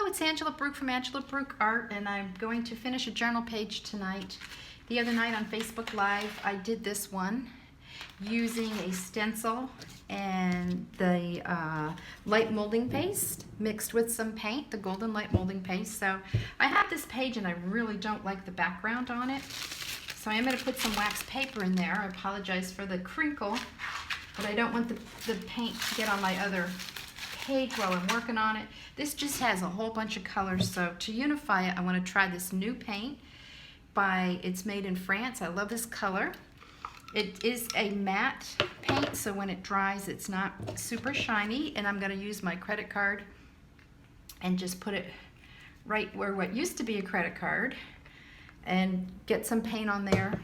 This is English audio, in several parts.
it's Angela Bruch from Angela Bruch Art, and I'm going to finish a journal page tonight. The other night on Facebook Live, I did this one using a stencil and the light molding paste mixed with some paint, the golden light molding paste. So I have this page and I really don't like the background on it. So I am going to put some wax paper in there. I apologize for the crinkle, but I don't want the paint to get on my other page while I'm working on it. This just has a whole bunch of colors, so to unify it, I want to try this new paint it's made in France. I love this color. It is a matte paint, so when it dries, it's not super shiny, and I'm going to use my credit card and just put it right where what used to be a credit card and get some paint on there.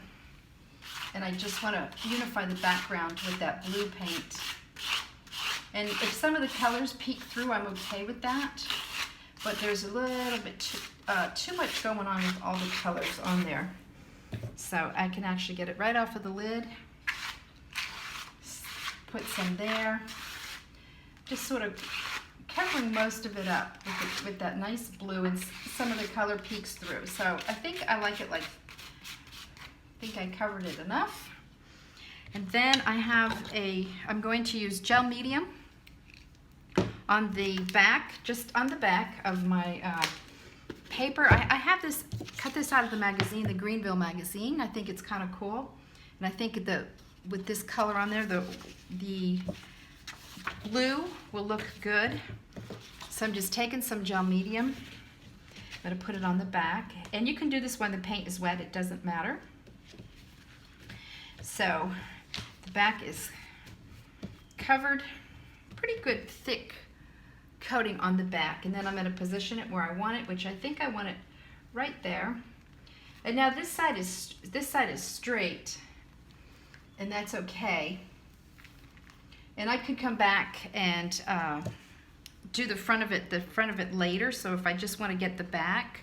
And I just want to unify the background with that blue paint. And if some of the colors peek through, I'm okay with that. But there's a little bit too much going on with all the colors on there. So I can actually get it right off of the lid. Put some there. Just sort of covering most of it up with that nice blue, and some of the color peeks through. So I think I like it I think I covered it enough. And then I'm going to use gel medium on the back, just on the back of my paper. I have cut this out of the magazine, the Greenville magazine. I think it's kind of cool. And I think with this color on there, the blue will look good. So I'm just taking some gel medium. I'm going to put it on the back. And you can do this when the paint is wet, it doesn't matter. So the back is covered, pretty good thick coating on the back, and then I'm going to position it where I want it, which I think I want it right there. And now this side is straight, and that's okay. And I could come back and do the front of it later. So if I just want to get the back,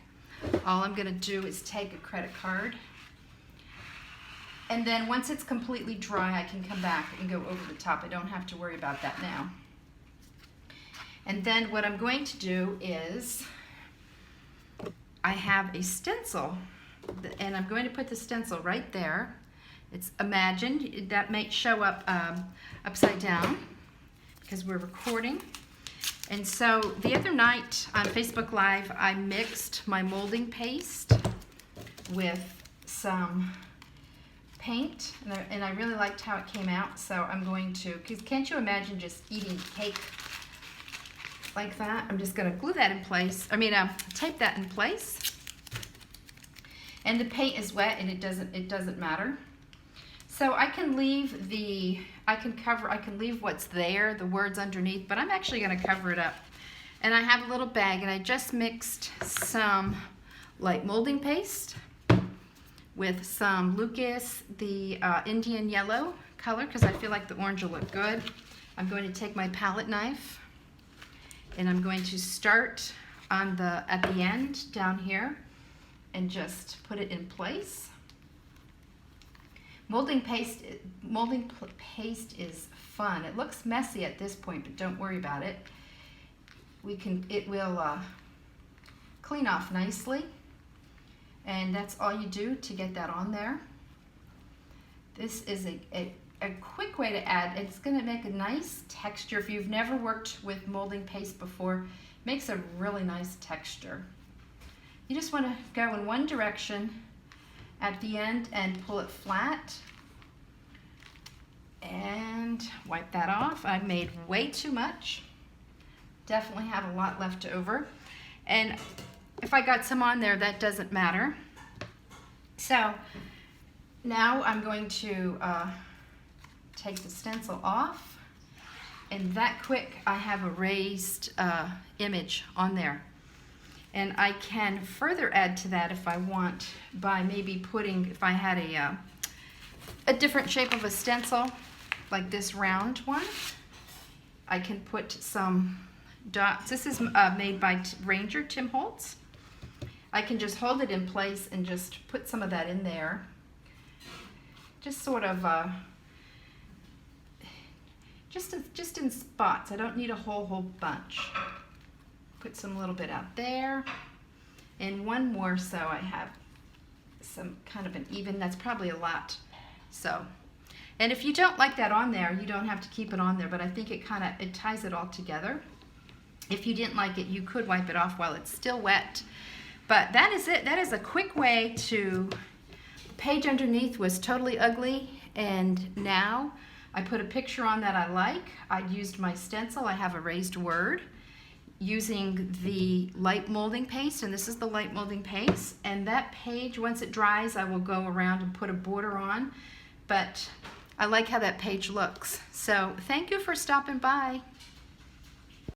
all I'm going to do is take a credit card. And then once it's completely dry, I can come back and go over the top. I don't have to worry about that now. And then what I'm going to do is, I have a stencil, and I'm going to put the stencil right there. It's imagined. That might show up upside down because we're recording. And so the other night on Facebook Live, I mixed my molding paste with some paint, and I really liked how it came out. So I'm going to, because can't you imagine just eating cake like that? I'm just going to glue that in place. Tape that in place. And the paint is wet, and it doesn't matter. So I can leave I can leave what's there, the words underneath, but I'm actually going to cover it up. And I have a little bag, and I just mixed some light molding paste with some Lucas, the Indian yellow color, because I feel like the orange will look good. I'm going to take my palette knife, and I'm going to start at the end down here and just put it in place. Molding paste is fun. It looks messy at this point, but don't worry about it. It will clean off nicely, and that's all you do to get that on there. This is a quick way to add. It's going to make a nice texture. If you've never worked with molding paste before, it makes a really nice texture. You just want to go in one direction at the end and pull it flat and wipe that off. I made way too much. Definitely have a lot left over. And if I got some on there, that doesn't matter. So now I'm going to take the stencil off, and that quick I have a raised image on there, and I can further add to that if I want by maybe putting, if I had a different shape of a stencil like this round one, I can put some dots. This is made by Ranger Tim Holtz. I can just hold it in place and just put some of that in there, just sort of just in spots. I don't need a whole bunch. put some little bit out there. And one more so I have some kind of an even, that's probably a lot. So, and if you don't like that on there, you don't have to keep it on there, but I think it kind of, it ties it all together. If you didn't like it, you could wipe it off while it's still wet. But that is it. That is a quick way to, the page underneath was totally ugly, and now I put a picture on that I like. I used my stencil. I have a raised word using the light molding paste, and this is the light molding paste. And that page, once it dries, I will go around and put a border on. But I like how that page looks. So thank you for stopping by.